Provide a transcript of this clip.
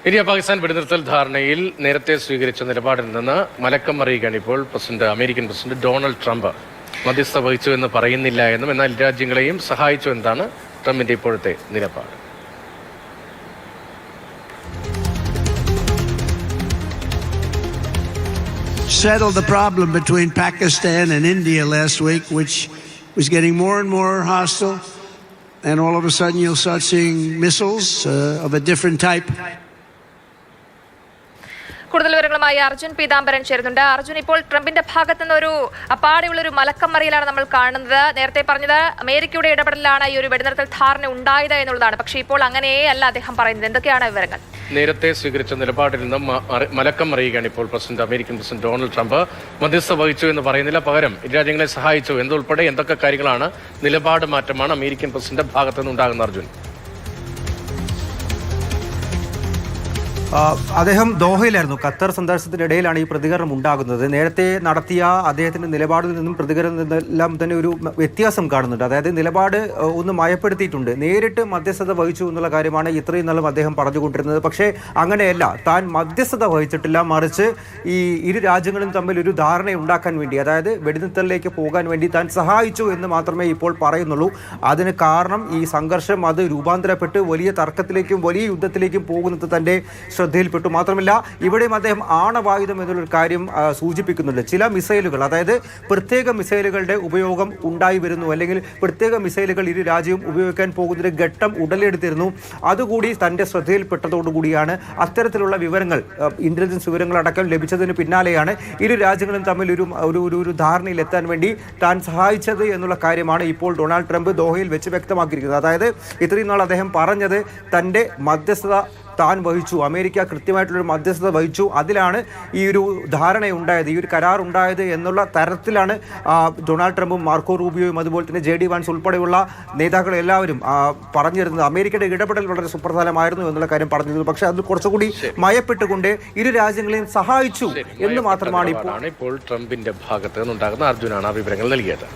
India Pakistan വെടിനിർത്തൽ ധാരണയിൽ നേരത്തെ സ്വീകരിച്ച നിലപാടിൽ നിന്ന് മലക്കം മറിയുകയാണ് ഇപ്പോൾ അമേരിക്കൻ പ്രസിഡന്റ് ഡൊണാൾഡ് ട്രംപ്. മധ്യസ്ഥ വഹിച്ചു എന്ന് പറയുന്നില്ല എന്നും എന്നാൽ രാജ്യങ്ങളെയും സഹായിച്ചു എന്നതാണ് ട്രംപിന്റെ ഇപ്പോഴത്തെ നിലപാട്. Settled the problem between Pakistan and India last week, which was getting more and more hostile, and all of a sudden you'll start seeing missiles of a different type. കൂടുതൽ വിവരങ്ങളുമായി അർജുൻ പീതാംബരൻ ചേരുന്നുണ്ട്. അർജുൻ, ഇപ്പോൾ ട്രംപിന്റെ ഭാഗത്തു നിന്ന് ഒരു അപ്പാടെയുള്ളൊരു മലക്കമ്മറിയിലാണ് നമ്മൾ കാണുന്നത്. നേരത്തെ പറഞ്ഞത് അമേരിക്കയുടെ ഇടപെടലാണ് ഈ ഒരു വെടിനിർത്തൽ ധാരണ ഉണ്ടായത് എന്നുള്ളതാണ്. പക്ഷേ ഇപ്പോൾ അങ്ങനെയേ അല്ല അദ്ദേഹം പറയുന്നത്. എന്തൊക്കെയാണ് വിവരങ്ങൾ? നേരത്തെ സ്വീകരിച്ച നിലപാടിൽ നിന്നും മലക്കം മറിയുകയാണ് ഇപ്പോൾ അമേരിക്കൻ പ്രസിഡന്റ് ഡൊണാൾഡ് ട്രംപ്. മധ്യസ്ഥ വഹിച്ചു എന്ന് പറയുന്നില്ല, പകരം രാജ്യങ്ങളെ സഹായിച്ചു എന്നതുൾപ്പെടെ എന്തൊക്കെ കാര്യങ്ങളാണ്, നിലപാട് മാറ്റമാണ് അമേരിക്കൻ പ്രസിഡന്റ് ഭാഗത്തു നിന്നുണ്ടാകുന്ന അർജുൻ? അദ്ദേഹം ദോഹയിലായിരുന്നു. ഖത്തർ സന്ദർശനത്തിനിടയിലാണ് ഈ പ്രതികരണം ഉണ്ടാകുന്നത്. നേരത്തെ നടത്തിയ അദ്ദേഹത്തിന്റെ നിലപാടിൽ നിന്നും പ്രതികരണത്തിൽ നിന്നെല്ലാം തന്നെ ഒരു വ്യത്യാസം കാണുന്നുണ്ട്. അതായത് നിലപാട് ഒന്ന് മയപ്പെടുത്തിയിട്ടുണ്ട്. നേരിട്ട് മധ്യസ്ഥത വഹിച്ചു എന്നുള്ള കാര്യമാണ് ഇത്രയും നാളും അദ്ദേഹം പറഞ്ഞുകൊണ്ടിരുന്നത്. പക്ഷേ അങ്ങനെയല്ല, താൻ മധ്യസ്ഥത വഹിച്ചിട്ടില്ല, മറിച്ച് ഈ ഇരു രാജ്യങ്ങളും തമ്മിൽ ഒരു ധാരണ ഉണ്ടാക്കാൻ വേണ്ടി, അതായത് വെടിനിർത്തലിലേക്ക് പോകാൻ വേണ്ടി താൻ സഹായിച്ചു എന്ന് മാത്രമേ ഇപ്പോൾ പറയുന്നുള്ളൂ. അതിന് കാരണം ഈ സംഘർഷം അത് രൂപാന്തരപ്പെട്ട് വലിയ തർക്കത്തിലേക്കും വലിയ യുദ്ധത്തിലേക്കും പോകുന്നത് തന്റെ ശ്രദ്ധയിൽപ്പെട്ടു. മാത്രമല്ല, ഇവിടെയും അദ്ദേഹം ആണവായുധം എന്നുള്ളൊരു കാര്യം സൂചിപ്പിക്കുന്നുണ്ട്. ചില മിസൈലുകൾ, അതായത് പ്രത്യേക മിസൈലുകളുടെ ഉപയോഗം ഉണ്ടായി വരുന്നു, അല്ലെങ്കിൽ പ്രത്യേക മിസൈലുകൾ ഇരു രാജ്യവും ഉപയോഗിക്കാൻ പോകുന്നൊരു ഘട്ടം ഉടലെടുത്തിരുന്നു. അതുകൂടി തൻ്റെ ശ്രദ്ധയിൽപ്പെട്ടതോടുകൂടിയാണ് അത്തരത്തിലുള്ള വിവരങ്ങൾ, ഇന്റലിജൻസ് വിവരങ്ങളടക്കം ലഭിച്ചതിന് പിന്നാലെയാണ് ഇരു രാജ്യങ്ങളും തമ്മിൽ ഒരു ധാരണയിലെത്താൻ വേണ്ടി താൻ സഹായിച്ചത് എന്നുള്ള കാര്യമാണ് ഇപ്പോൾ ഡൊണാൾഡ് ട്രംപ് ദോഹയിൽ വെച്ച് വ്യക്തമാക്കിയിരിക്കുന്നത്. അതായത് ഇത്രയും നാൾ അദ്ദേഹം പറഞ്ഞത് തൻ്റെ മധ്യസ്ഥത താൻ വഹിച്ചു, അമേരിക്ക കൃത്യമായിട്ടുള്ളൊരു മധ്യസ്ഥത വഹിച്ചു, അതിലാണ് ഈ ഒരു ധാരണ ഉണ്ടായത്, ഈ ഒരു കരാർ ഉണ്ടായത് എന്നുള്ള തരത്തിലാണ് ഡൊണാൾഡ് ട്രംപും മാർക്കോ റൂബിയോയും അതുപോലെ തന്നെ JD വാൻസ് ഉൾപ്പെടെയുള്ള നേതാക്കൾ എല്ലാവരും പറഞ്ഞിരുന്നത്. അമേരിക്കയുടെ ഇടപെടൽ വളരെ സുപ്രധാനമായിരുന്നു എന്നുള്ള കാര്യം പറഞ്ഞിരുന്നു. പക്ഷേ അത് കുറച്ചുകൂടി മയപ്പെട്ടുകൊണ്ട് ഇരു രാജ്യങ്ങളെയും സഹായിച്ചു എന്ന് മാത്രമാണ് ഇപ്പോൾ ട്രംപിന്റെ ഭാഗത്ത് നിന്നുണ്ടാകുന്ന. അർജുനാണ് ആ വിവരങ്ങൾ നൽകിയത്.